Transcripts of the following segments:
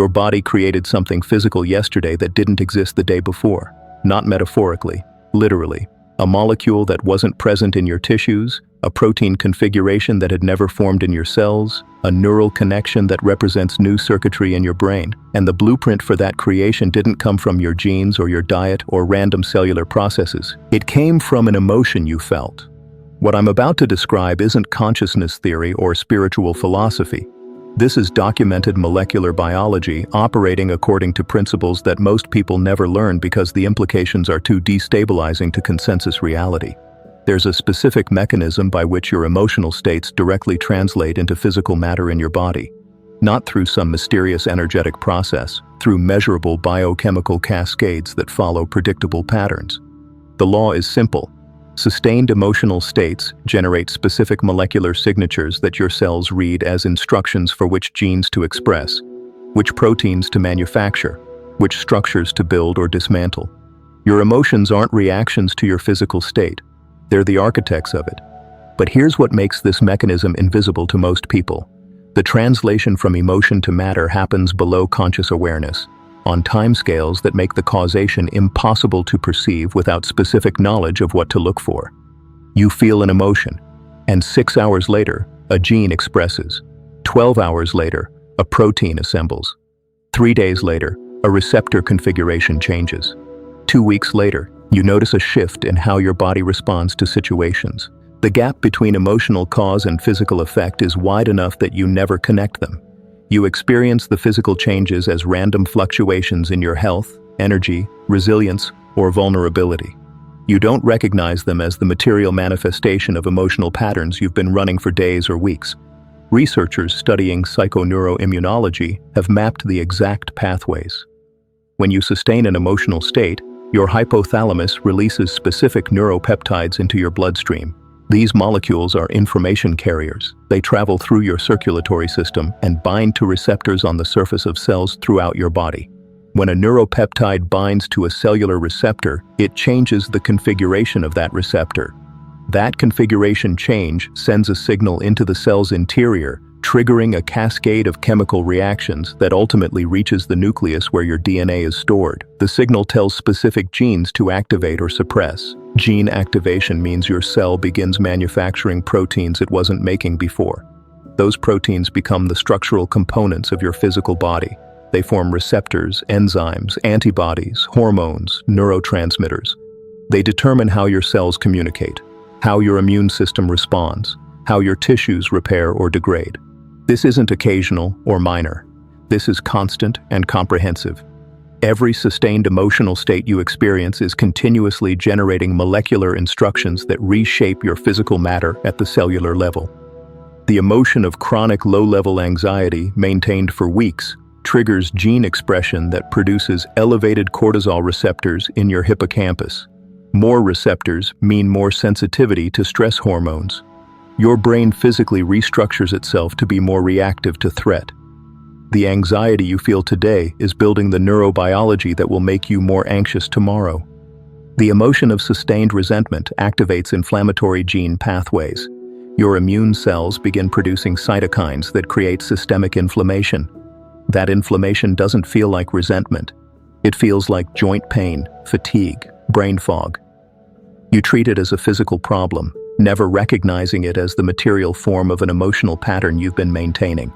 Your body created something physical yesterday that didn't exist the day before. Not metaphorically, literally. A molecule that wasn't present in your tissues, a protein configuration that had never formed in your cells, a neural connection that represents new circuitry in your brain. And the blueprint for that creation didn't come from your genes or your diet or random cellular processes. It came from an emotion you felt. What I'm about to describe isn't consciousness theory or spiritual philosophy. This is documented molecular biology operating according to principles that most people never learn because the implications are too destabilizing to consensus reality. There's a specific mechanism by which your emotional states directly translate into physical matter in your body. Not through some mysterious energetic process, through measurable biochemical cascades that follow predictable patterns. The law is simple. Sustained emotional states generate specific molecular signatures that your cells read as instructions for which genes to express, which proteins to manufacture, which structures to build or dismantle. Your emotions aren't reactions to your physical state. They're the architects of it. But here's what makes this mechanism invisible to most people. The translation from emotion to matter happens below conscious awareness, on timescales that make the causation impossible to perceive without specific knowledge of what to look for. You feel an emotion, and 6 hours later, a gene expresses. 12 hours later, a protein assembles. 3 days later, a receptor configuration changes. 2 weeks later, you notice a shift in how your body responds to situations. The gap between emotional cause and physical effect is wide enough that you never connect them. You experience the physical changes as random fluctuations in your health, energy, resilience, or vulnerability. You don't recognize them as the material manifestation of emotional patterns you've been running for days or weeks. Researchers studying psychoneuroimmunology have mapped the exact pathways. When you sustain an emotional state, your hypothalamus releases specific neuropeptides into your bloodstream. These molecules are information carriers. They travel through your circulatory system and bind to receptors on the surface of cells throughout your body. When a neuropeptide binds to a cellular receptor, it changes the configuration of that receptor. That configuration change sends a signal into the cell's interior, triggering a cascade of chemical reactions that ultimately reaches the nucleus where your DNA is stored. The signal tells specific genes to activate or suppress. Gene activation means your cell begins manufacturing proteins it wasn't making before. Those proteins become the structural components of your physical body. They form receptors, enzymes, antibodies, hormones, neurotransmitters. They determine how your cells communicate, how your immune system responds, how your tissues repair or degrade. This isn't occasional or minor. This is constant and comprehensive. Every sustained emotional state you experience is continuously generating molecular instructions that reshape your physical matter at the cellular level. The emotion of chronic low-level anxiety, maintained for weeks, triggers gene expression that produces elevated cortisol receptors in your hippocampus. More receptors mean more sensitivity to stress hormones. Your brain physically restructures itself to be more reactive to threat. The anxiety you feel today is building the neurobiology that will make you more anxious tomorrow. The emotion of sustained resentment activates inflammatory gene pathways. Your immune cells begin producing cytokines that create systemic inflammation. That inflammation doesn't feel like resentment. It feels like joint pain, fatigue, brain fog. You treat it as a physical problem, never recognizing it as the material form of an emotional pattern you've been maintaining.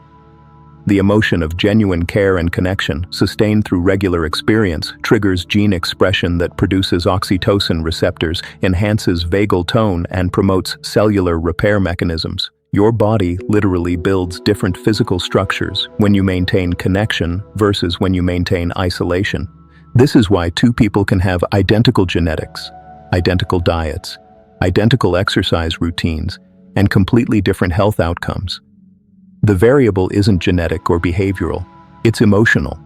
The emotion of genuine care and connection, sustained through regular experience, triggers gene expression that produces oxytocin receptors, enhances vagal tone, and promotes cellular repair mechanisms. Your body literally builds different physical structures when you maintain connection versus when you maintain isolation. This is why two people can have identical genetics, identical diets, identical exercise routines, and completely different health outcomes. The variable isn't genetic or behavioral, it's emotional.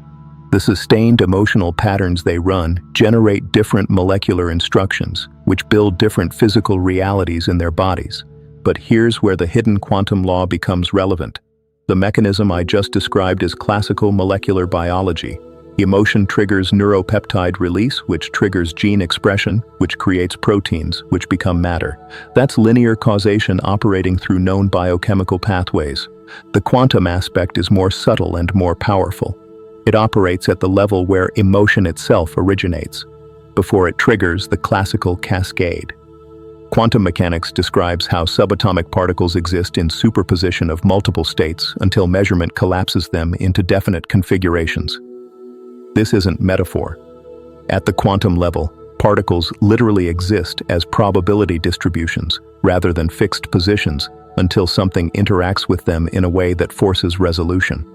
The sustained emotional patterns they run generate different molecular instructions, which build different physical realities in their bodies. But here's where the hidden quantum law becomes relevant. The mechanism I just described is classical molecular biology. Emotion triggers neuropeptide release, which triggers gene expression, which creates proteins, which become matter. That's linear causation operating through known biochemical pathways. The quantum aspect is more subtle and more powerful. It operates at the level where emotion itself originates, before it triggers the classical cascade. Quantum mechanics describes how subatomic particles exist in superposition of multiple states until measurement collapses them into definite configurations. This isn't metaphor. At the quantum level, particles literally exist as probability distributions rather than fixed positions until something interacts with them in a way that forces resolution.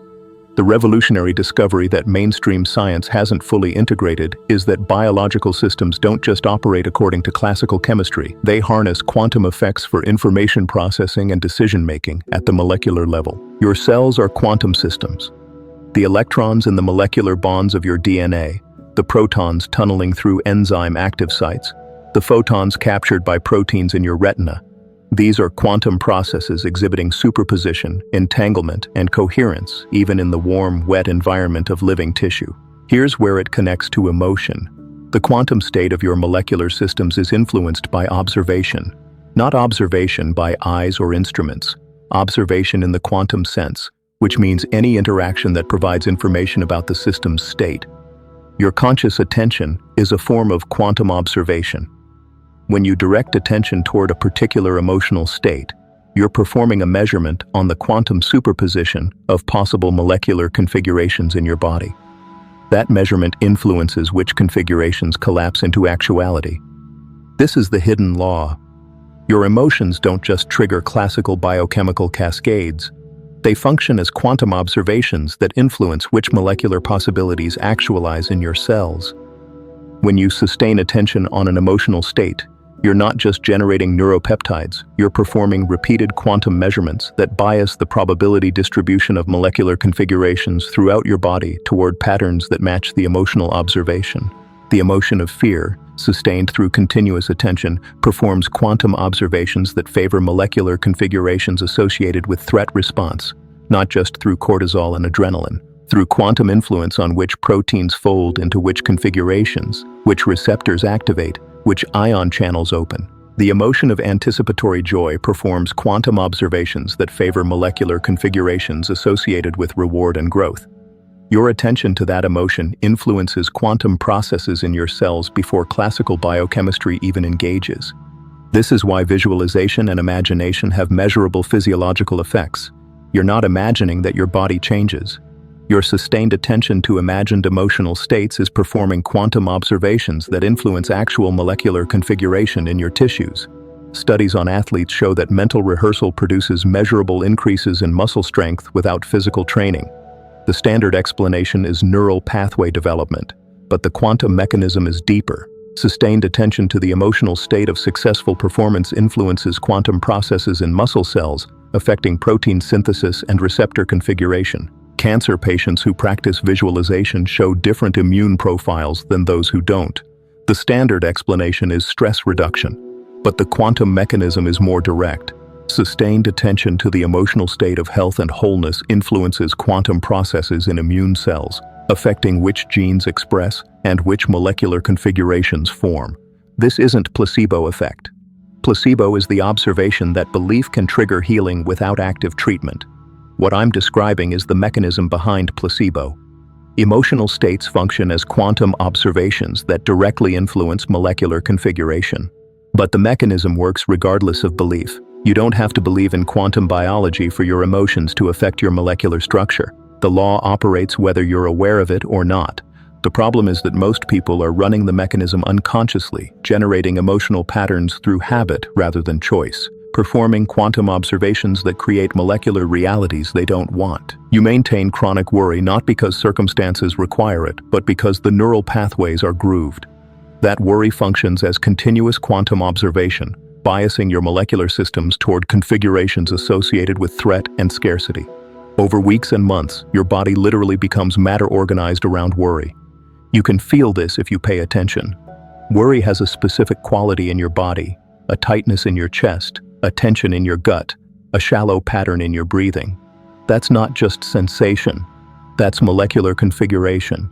The revolutionary discovery that mainstream science hasn't fully integrated is that biological systems don't just operate according to classical chemistry. They harness quantum effects for information processing and decision-making at the molecular level. Your cells are quantum systems. The electrons in the molecular bonds of your DNA, the protons tunneling through enzyme active sites, the photons captured by proteins in your retina. These are quantum processes exhibiting superposition, entanglement, and coherence, even in the warm, wet environment of living tissue. Here's where it connects to emotion. The quantum state of your molecular systems is influenced by observation, not observation by eyes or instruments, observation in the quantum sense, which means any interaction that provides information about the system's state. Your conscious attention is a form of quantum observation. When you direct attention toward a particular emotional state, you're performing a measurement on the quantum superposition of possible molecular configurations in your body. That measurement influences which configurations collapse into actuality. This is the hidden law. Your emotions don't just trigger classical biochemical cascades. They function as quantum observations that influence which molecular possibilities actualize in your cells. When you sustain attention on an emotional state, you're not just generating neuropeptides, you're performing repeated quantum measurements that bias the probability distribution of molecular configurations throughout your body toward patterns that match the emotional observation. The emotion of fear, sustained through continuous attention, performs quantum observations that favor molecular configurations associated with threat response, not just through cortisol and adrenaline, through quantum influence on which proteins fold into which configurations, which receptors activate, which ion channels open. The emotion of anticipatory joy performs quantum observations that favor molecular configurations associated with reward and growth. Your attention to that emotion influences quantum processes in your cells before classical biochemistry even engages. This is why visualization and imagination have measurable physiological effects. You're not imagining that your body changes. Your sustained attention to imagined emotional states is performing quantum observations that influence actual molecular configuration in your tissues. Studies on athletes show that mental rehearsal produces measurable increases in muscle strength without physical training. The standard explanation is neural pathway development, but the quantum mechanism is deeper. Sustained attention to the emotional state of successful performance influences quantum processes in muscle cells, affecting protein synthesis and receptor configuration. Cancer patients who practice visualization show different immune profiles than those who don't. The standard explanation is stress reduction, but the quantum mechanism is more direct. Sustained attention to the emotional state of health and wholeness influences quantum processes in immune cells, affecting which genes express and which molecular configurations form. This isn't placebo effect. Placebo is the observation that belief can trigger healing without active treatment. What I'm describing is the mechanism behind placebo. Emotional states function as quantum observations that directly influence molecular configuration. But the mechanism works regardless of belief. You don't have to believe in quantum biology for your emotions to affect your molecular structure. The law operates whether you're aware of it or not. The problem is that most people are running the mechanism unconsciously, generating emotional patterns through habit rather than choice, performing quantum observations that create molecular realities they don't want. You maintain chronic worry not because circumstances require it, but because the neural pathways are grooved. That worry functions as continuous quantum observation, biasing your molecular systems toward configurations associated with threat and scarcity. Over weeks and months, your body literally becomes matter-organized around worry. You can feel this if you pay attention. Worry has a specific quality in your body, a tightness in your chest, a tension in your gut, a shallow pattern in your breathing. That's not just sensation. That's molecular configuration,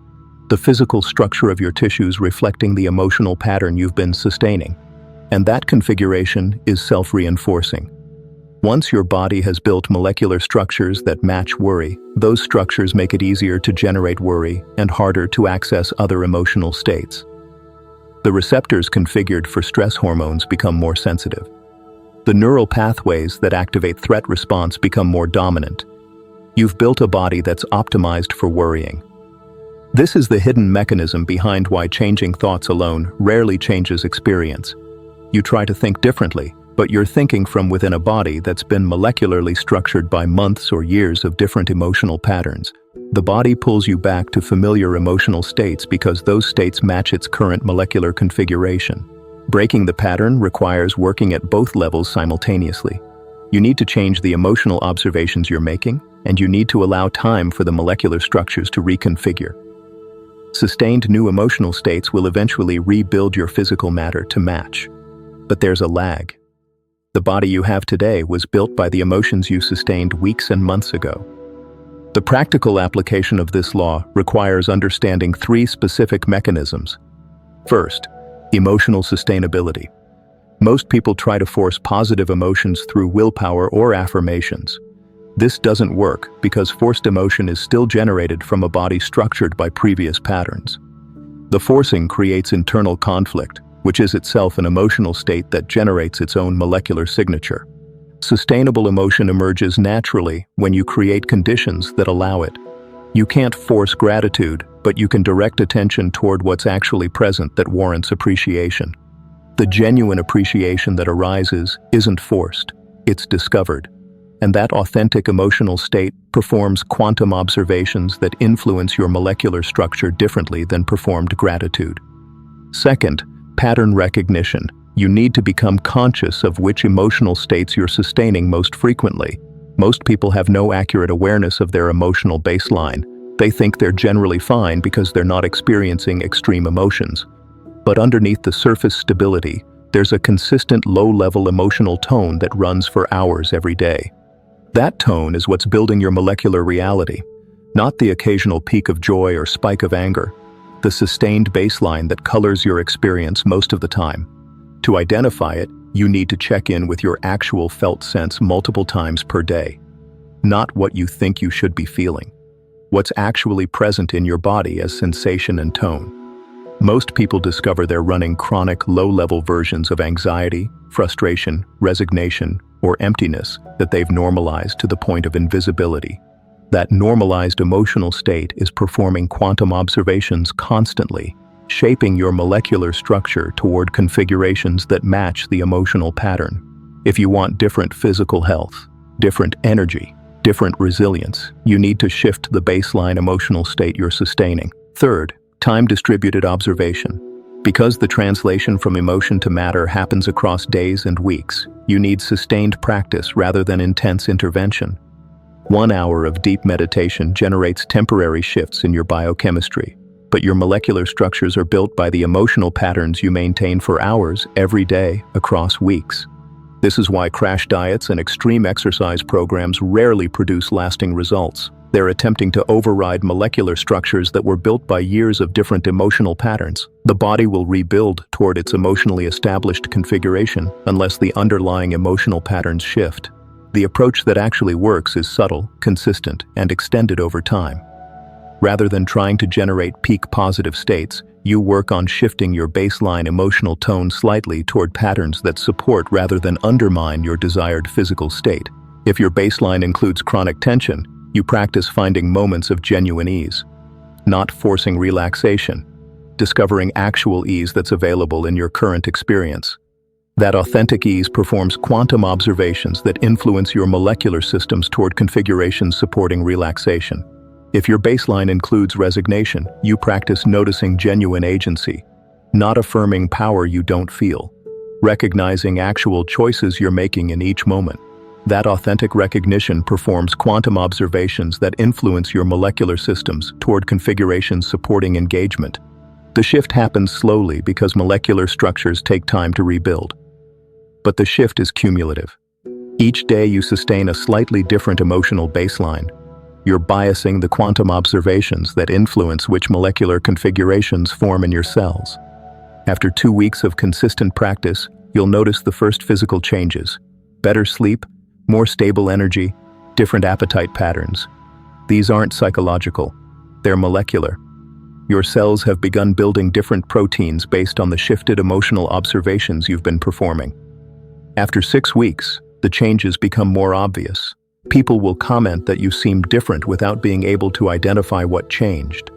the physical structure of your tissues reflecting the emotional pattern you've been sustaining. And that configuration is self-reinforcing. Once your body has built molecular structures that match worry, those structures make it easier to generate worry and harder to access other emotional states. The receptors configured for stress hormones become more sensitive. The neural pathways that activate threat response become more dominant. You've built a body that's optimized for worrying. This is the hidden mechanism behind why changing thoughts alone rarely changes experience. You try to think differently, but you're thinking from within a body that's been molecularly structured by months or years of different emotional patterns. The body pulls you back to familiar emotional states because those states match its current molecular configuration. Breaking the pattern requires working at both levels simultaneously. You need to change the emotional observations you're making, and you need to allow time for the molecular structures to reconfigure. Sustained new emotional states will eventually rebuild your physical matter to match. But there's a lag. The body you have today was built by the emotions you sustained weeks and months ago. The practical application of this law requires understanding three specific mechanisms. First, emotional sustainability. Most people try to force positive emotions through willpower or affirmations. This doesn't work because forced emotion is still generated from a body structured by previous patterns. The forcing creates internal conflict, which is itself an emotional state that generates its own molecular signature. Sustainable emotion emerges naturally when you create conditions that allow it. You can't force gratitude, but you can direct attention toward what's actually present that warrants appreciation. The genuine appreciation that arises isn't forced, it's discovered. And that authentic emotional state performs quantum observations that influence your molecular structure differently than performed gratitude. Second, pattern recognition. You need to become conscious of which emotional states you're sustaining most frequently. Most people have no accurate awareness of their emotional baseline. They think they're generally fine because they're not experiencing extreme emotions. But underneath the surface stability, there's a consistent low-level emotional tone that runs for hours every day. That tone is what's building your molecular reality, not the occasional peak of joy or spike of anger. The sustained baseline that colors your experience most of the time. To identify it, you need to check in with your actual felt sense multiple times per day. Not what you think you should be feeling. What's actually present in your body as sensation and tone. Most people discover they're running chronic low-level versions of anxiety, frustration, resignation, or emptiness that they've normalized to the point of invisibility. That normalized emotional state is performing quantum observations constantly, shaping your molecular structure toward configurations that match the emotional pattern. If you want different physical health, different energy, different resilience, you need to shift the baseline emotional state you're sustaining. Third, time-distributed observation. Because the translation from emotion to matter happens across days and weeks, you need sustained practice rather than intense intervention. 1 hour of deep meditation generates temporary shifts in your biochemistry, but your molecular structures are built by the emotional patterns you maintain for hours every day across weeks. This is why crash diets and extreme exercise programs rarely produce lasting results. They're attempting to override molecular structures that were built by years of different emotional patterns. The body will rebuild toward its emotionally established configuration unless the underlying emotional patterns shift. The approach that actually works is subtle, consistent, and extended over time. Rather than trying to generate peak positive states, you work on shifting your baseline emotional tone slightly toward patterns that support rather than undermine your desired physical state. If your baseline includes chronic tension, you practice finding moments of genuine ease, not forcing relaxation, discovering actual ease that's available in your current experience. That authentic ease performs quantum observations that influence your molecular systems toward configurations supporting relaxation. If your baseline includes resignation, you practice noticing genuine agency, not affirming power you don't feel, recognizing actual choices you're making in each moment. That authentic recognition performs quantum observations that influence your molecular systems toward configurations supporting engagement. The shift happens slowly because molecular structures take time to rebuild. But the shift is cumulative. Each day you sustain a slightly different emotional baseline. You're biasing the quantum observations that influence which molecular configurations form in your cells. After 2 weeks of consistent practice, you'll notice the first physical changes: better sleep, more stable energy, different appetite patterns. These aren't psychological, they're molecular. Your cells have begun building different proteins based on the shifted emotional observations you've been performing. After 6 weeks, the changes become more obvious. People will comment that you seem different without being able to identify what changed.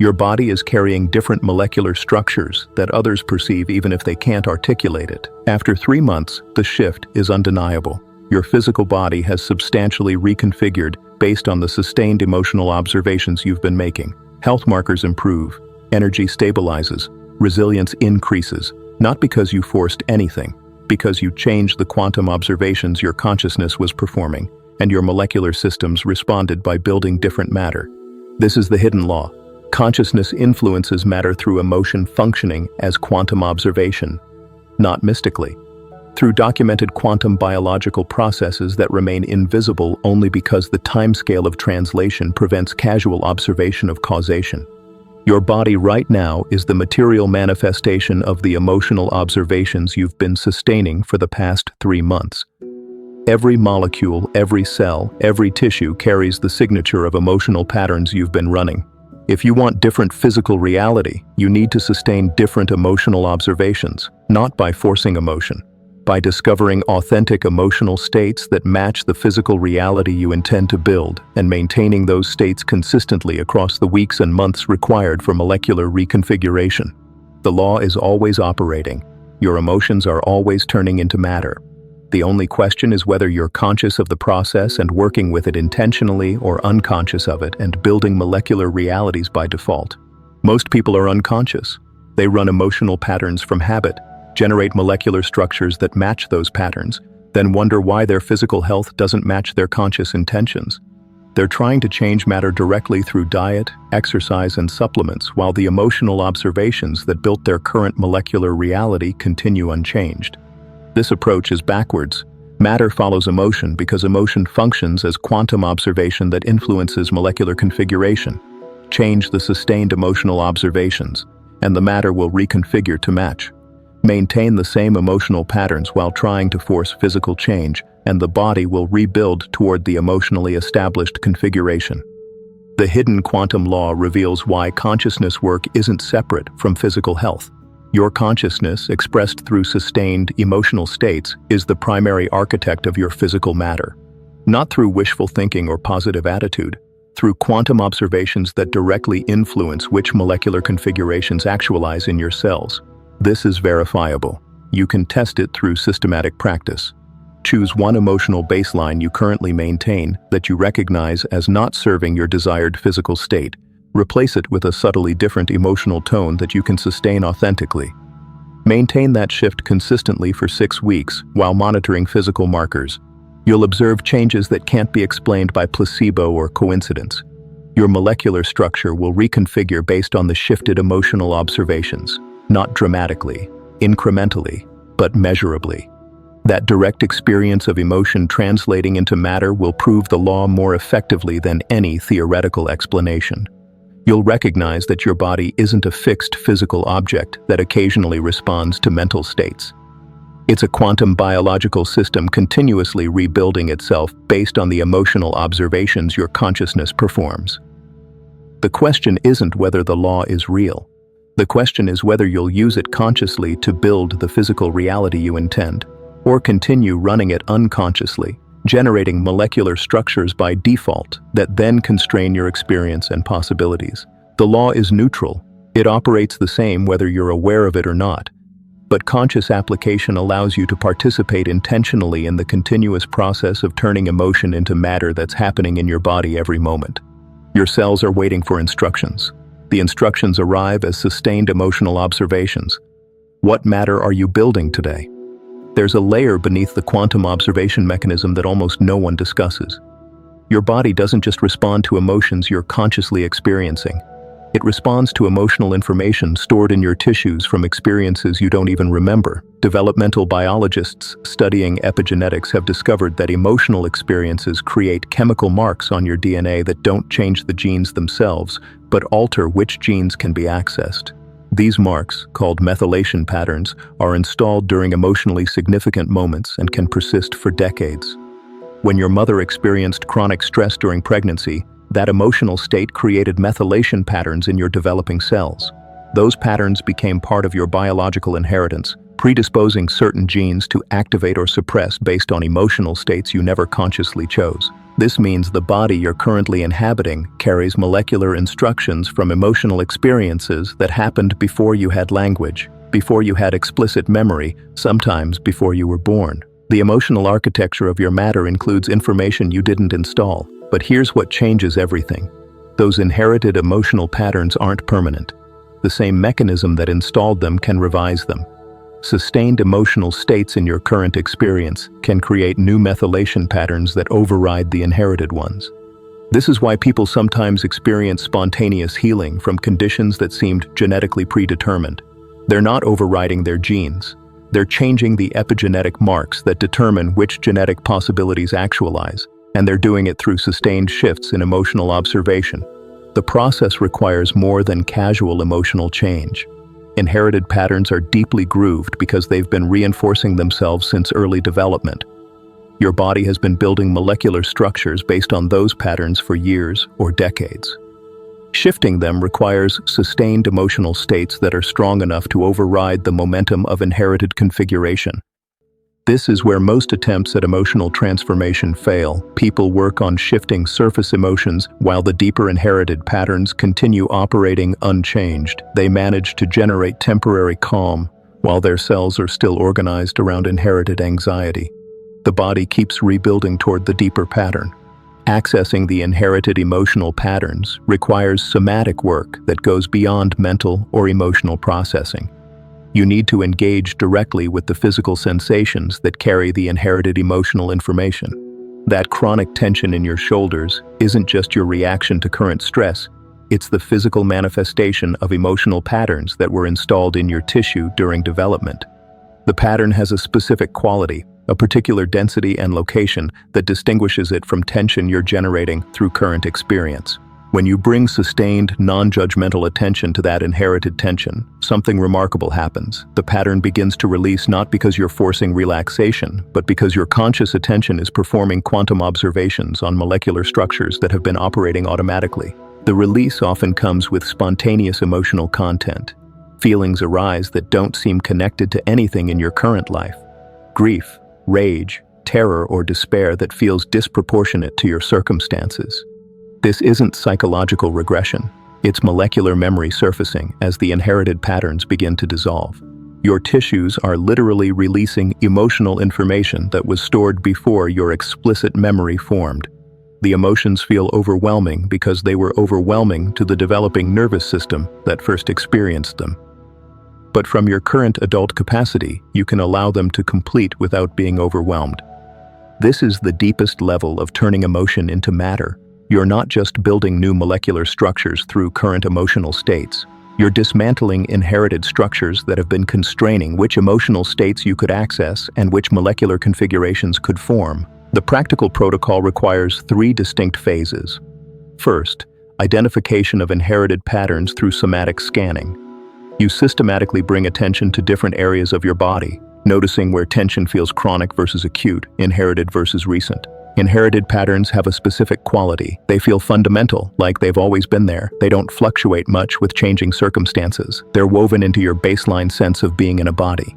Your body is carrying different molecular structures that others perceive even if they can't articulate it. After 3 months, the shift is undeniable. Your physical body has substantially reconfigured based on the sustained emotional observations you've been making. Health markers improve, energy stabilizes, resilience increases, not because you forced anything, because you changed the quantum observations your consciousness was performing, and your molecular systems responded by building different matter. This is the hidden law. Consciousness influences matter through emotion functioning as quantum observation, not mystically. Through documented quantum biological processes that remain invisible only because the timescale of translation prevents casual observation of causation. Your body right now is the material manifestation of the emotional observations you've been sustaining for the past 3 months. Every molecule, every cell, every tissue carries the signature of emotional patterns you've been running. If you want different physical reality, you need to sustain different emotional observations, not by forcing emotion. By discovering authentic emotional states that match the physical reality you intend to build and maintaining those states consistently across the weeks and months required for molecular reconfiguration. The law is always operating. Your emotions are always turning into matter. The only question is whether you're conscious of the process and working with it intentionally or unconscious of it and building molecular realities by default. Most people are unconscious. They run emotional patterns from habit, generate molecular structures that match those patterns, then wonder why their physical health doesn't match their conscious intentions. They're trying to change matter directly through diet, exercise, and supplements, while the emotional observations that built their current molecular reality continue unchanged. This approach is backwards. Matter follows emotion because emotion functions as quantum observation that influences molecular configuration. Change the sustained emotional observations, and the matter will reconfigure to match. Maintain the same emotional patterns while trying to force physical change, and the body will rebuild toward the emotionally established configuration. The hidden quantum law reveals why consciousness work isn't separate from physical health. Your consciousness, expressed through sustained emotional states, is the primary architect of your physical matter. Not through wishful thinking or positive attitude, through quantum observations that directly influence which molecular configurations actualize in your cells. This is verifiable. You can test it through systematic practice. Choose one emotional baseline you currently maintain that you recognize as not serving your desired physical state. Replace it with a subtly different emotional tone that you can sustain authentically. Maintain that shift consistently for 6 weeks while monitoring physical markers. You'll observe changes that can't be explained by placebo or coincidence. Your molecular structure will reconfigure based on the shifted emotional observations. Not dramatically, incrementally, but measurably. That direct experience of emotion translating into matter will prove the law more effectively than any theoretical explanation. You'll recognize that your body isn't a fixed physical object that occasionally responds to mental states. It's a quantum biological system continuously rebuilding itself based on the emotional observations your consciousness performs. The question isn't whether the law is real. The question is whether you'll use it consciously to build the physical reality you intend, or continue running it unconsciously, generating molecular structures by default that then constrain your experience and possibilities. The law is neutral. It operates the same whether you're aware of it or not. But conscious application allows you to participate intentionally in the continuous process of turning emotion into matter that's happening in your body every moment. Your cells are waiting for instructions. The instructions arrive as sustained emotional observations. What matter are you building today? There's a layer beneath the quantum observation mechanism that almost no one discusses. Your body doesn't just respond to emotions you're consciously experiencing. It responds to emotional information stored in your tissues from experiences you don't even remember. Developmental biologists studying epigenetics have discovered that emotional experiences create chemical marks on your DNA that don't change the genes themselves, but alter which genes can be accessed. These marks, called methylation patterns, are installed during emotionally significant moments and can persist for decades. When your mother experienced chronic stress during pregnancy, that emotional state created methylation patterns in your developing cells. Those patterns became part of your biological inheritance, predisposing certain genes to activate or suppress based on emotional states you never consciously chose. This means the body you're currently inhabiting carries molecular instructions from emotional experiences that happened before you had language, before you had explicit memory, sometimes before you were born. The emotional architecture of your matter includes information you didn't install. But here's what changes everything. Those inherited emotional patterns aren't permanent. The same mechanism that installed them can revise them. Sustained emotional states in your current experience can create new methylation patterns that override the inherited ones. This is why people sometimes experience spontaneous healing from conditions that seemed genetically predetermined. They're not overriding their genes. They're changing the epigenetic marks that determine which genetic possibilities actualize, and they're doing it through sustained shifts in emotional observation. The process requires more than casual emotional change. Inherited patterns are deeply grooved because they've been reinforcing themselves since early development. Your body has been building molecular structures based on those patterns for years or decades. Shifting them requires sustained emotional states that are strong enough to override the momentum of inherited configuration. This is where most attempts at emotional transformation fail. People work on shifting surface emotions while the deeper inherited patterns continue operating unchanged. They manage to generate temporary calm while their cells are still organized around inherited anxiety. The body keeps rebuilding toward the deeper pattern. Accessing the inherited emotional patterns requires somatic work that goes beyond mental or emotional processing. You need to engage directly with the physical sensations that carry the inherited emotional information. That chronic tension in your shoulders isn't just your reaction to current stress, it's the physical manifestation of emotional patterns that were installed in your tissue during development. The pattern has a specific quality, a particular density and location that distinguishes it from tension you're generating through current experience. When you bring sustained, non-judgmental attention to that inherited tension, something remarkable happens. The pattern begins to release not because you're forcing relaxation, but because your conscious attention is performing quantum observations on molecular structures that have been operating automatically. The release often comes with spontaneous emotional content. Feelings arise that don't seem connected to anything in your current life. Grief, rage, terror, or despair that feels disproportionate to your circumstances. This isn't psychological regression. It's molecular memory surfacing as the inherited patterns begin to dissolve. Your tissues are literally releasing emotional information that was stored before your explicit memory formed. The emotions feel overwhelming because they were overwhelming to the developing nervous system that first experienced them. But from your current adult capacity, you can allow them to complete without being overwhelmed. This is the deepest level of turning emotion into matter. You're not just building new molecular structures through current emotional states. You're dismantling inherited structures that have been constraining which emotional states you could access and which molecular configurations could form. The practical protocol requires 3 distinct phases. First, identification of inherited patterns through somatic scanning. You systematically bring attention to different areas of your body, noticing where tension feels chronic versus acute, inherited versus recent. Inherited patterns have a specific quality. They feel fundamental, like they've always been there. They don't fluctuate much with changing circumstances. They're woven into your baseline sense of being in a body.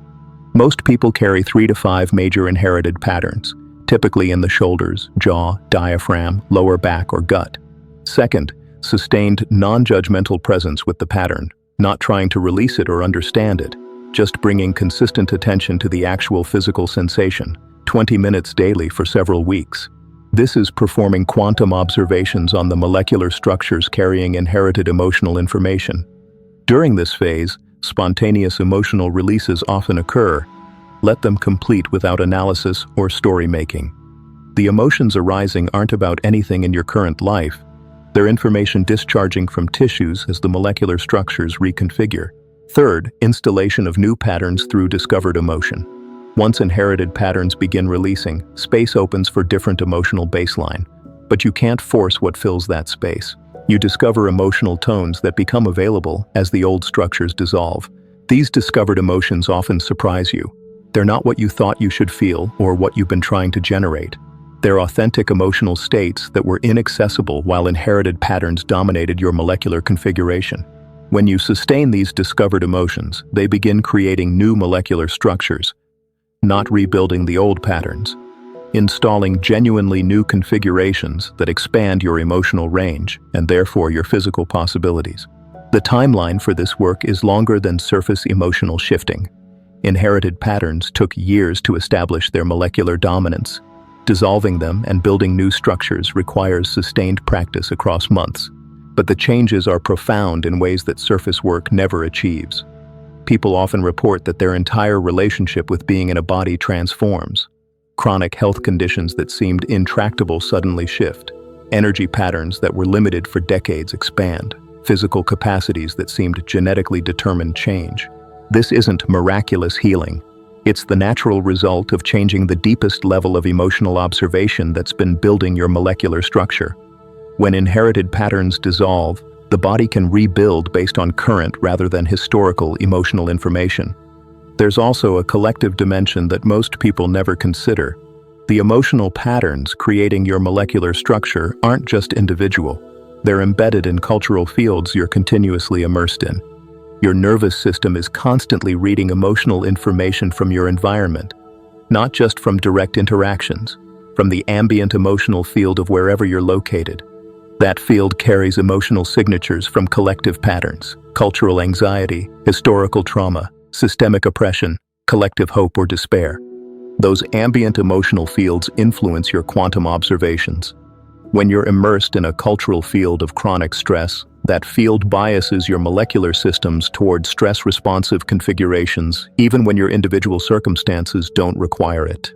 Most people carry 3 to 5 major inherited patterns, typically in the shoulders, jaw, diaphragm, lower back, or gut. Second, sustained non-judgmental presence with the pattern, not trying to release it or understand it, just bringing consistent attention to the actual physical sensation, 20 minutes daily for several weeks. This is performing quantum observations on the molecular structures carrying inherited emotional information. During this phase, spontaneous emotional releases often occur. Let them complete without analysis or story-making. The emotions arising aren't about anything in your current life. They're information discharging from tissues as the molecular structures reconfigure. Third, installation of new patterns through discovered emotion. Once inherited patterns begin releasing, space opens for different emotional baseline. But you can't force what fills that space. You discover emotional tones that become available as the old structures dissolve. These discovered emotions often surprise you. They're not what you thought you should feel or what you've been trying to generate. They're authentic emotional states that were inaccessible while inherited patterns dominated your molecular configuration. When you sustain these discovered emotions, they begin creating new molecular structures, not rebuilding the old patterns, installing genuinely new configurations that expand your emotional range and therefore your physical possibilities. The timeline for this work is longer than surface emotional shifting. Inherited patterns took years to establish their molecular dominance. Dissolving them and building new structures requires sustained practice across months. But the changes are profound in ways that surface work never achieves. People often report that their entire relationship with being in a body transforms. Chronic health conditions that seemed intractable suddenly shift. Energy patterns that were limited for decades expand. Physical capacities that seemed genetically determined change. This isn't miraculous healing. It's the natural result of changing the deepest level of emotional observation that's been building your molecular structure. When inherited patterns dissolve, the body can rebuild based on current rather than historical emotional information. There's also a collective dimension that most people never consider. The emotional patterns creating your molecular structure aren't just individual. They're embedded in cultural fields you're continuously immersed in. Your nervous system is constantly reading emotional information from your environment, not just from direct interactions, from the ambient emotional field of wherever you're located. That field carries emotional signatures from collective patterns, cultural anxiety, historical trauma, systemic oppression, collective hope or despair. Those ambient emotional fields influence your quantum observations. When you're immersed in a cultural field of chronic stress, that field biases your molecular systems toward stress-responsive configurations, even when your individual circumstances don't require it.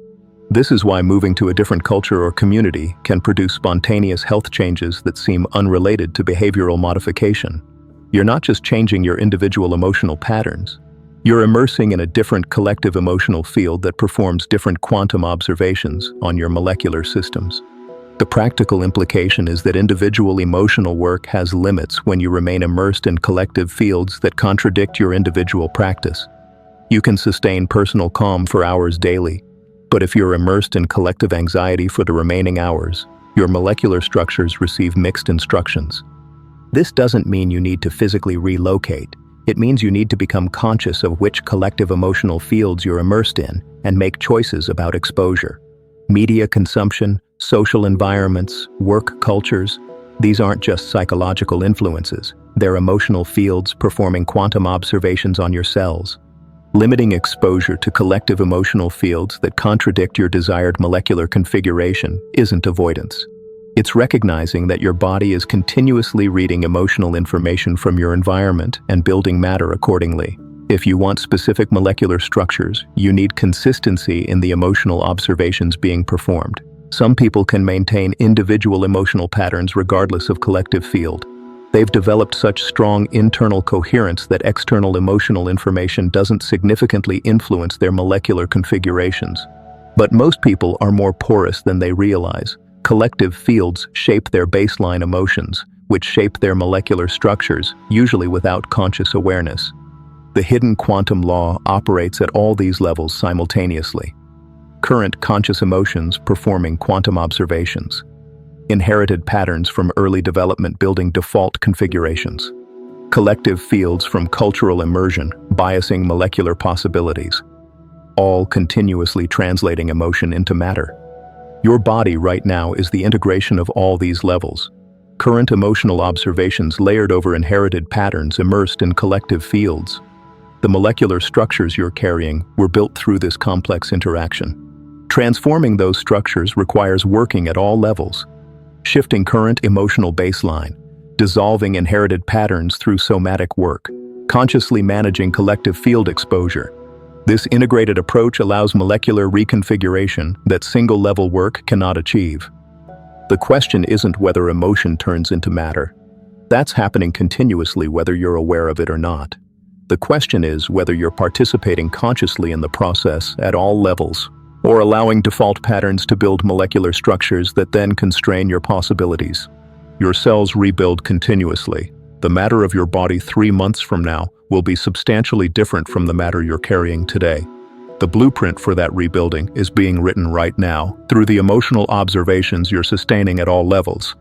This is why moving to a different culture or community can produce spontaneous health changes that seem unrelated to behavioral modification. You're not just changing your individual emotional patterns. You're immersing in a different collective emotional field that performs different quantum observations on your molecular systems. The practical implication is that individual emotional work has limits when you remain immersed in collective fields that contradict your individual practice. You can sustain personal calm for hours daily, but if you're immersed in collective anxiety for the remaining hours, your molecular structures receive mixed instructions. This doesn't mean you need to physically relocate. It means you need to become conscious of which collective emotional fields you're immersed in and make choices about exposure. Media consumption, social environments, work cultures, these aren't just psychological influences. They're emotional fields performing quantum observations on your cells. Limiting exposure to collective emotional fields that contradict your desired molecular configuration isn't avoidance. It's recognizing that your body is continuously reading emotional information from your environment and building matter accordingly. If you want specific molecular structures, you need consistency in the emotional observations being performed. Some people can maintain individual emotional patterns regardless of collective field. They've developed such strong internal coherence that external emotional information doesn't significantly influence their molecular configurations. But most people are more porous than they realize. Collective fields shape their baseline emotions, which shape their molecular structures, usually without conscious awareness. The hidden quantum law operates at all these levels simultaneously. Current conscious emotions performing quantum observations. Inherited patterns from early development building default configurations. Collective fields from cultural immersion biasing molecular possibilities. All continuously translating emotion into matter. Your body right now is the integration of all these levels. Current emotional observations layered over inherited patterns immersed in collective fields. The molecular structures you're carrying were built through this complex interaction. Transforming those structures requires working at all levels, shifting current emotional baseline, dissolving inherited patterns through somatic work, consciously managing collective field exposure. This integrated approach allows molecular reconfiguration that single-level work cannot achieve. The question isn't whether emotion turns into matter. That's happening continuously whether you're aware of it or not. The question is whether you're participating consciously in the process at all levels, or allowing default patterns to build molecular structures that then constrain your possibilities. Your cells rebuild continuously. The matter of your body 3 months from now will be substantially different from the matter you're carrying today. The blueprint for that rebuilding is being written right now through the emotional observations you're sustaining at all levels.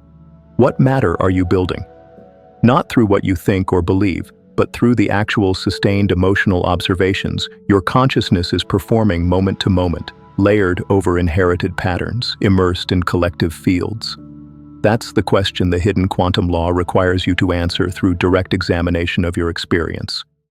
What matter are you building? Not through what you think or believe, but through the actual sustained emotional observations your consciousness is performing moment to moment, layered over inherited patterns, immersed in collective fields. That's the question the hidden quantum law requires you to answer through direct examination of your experience.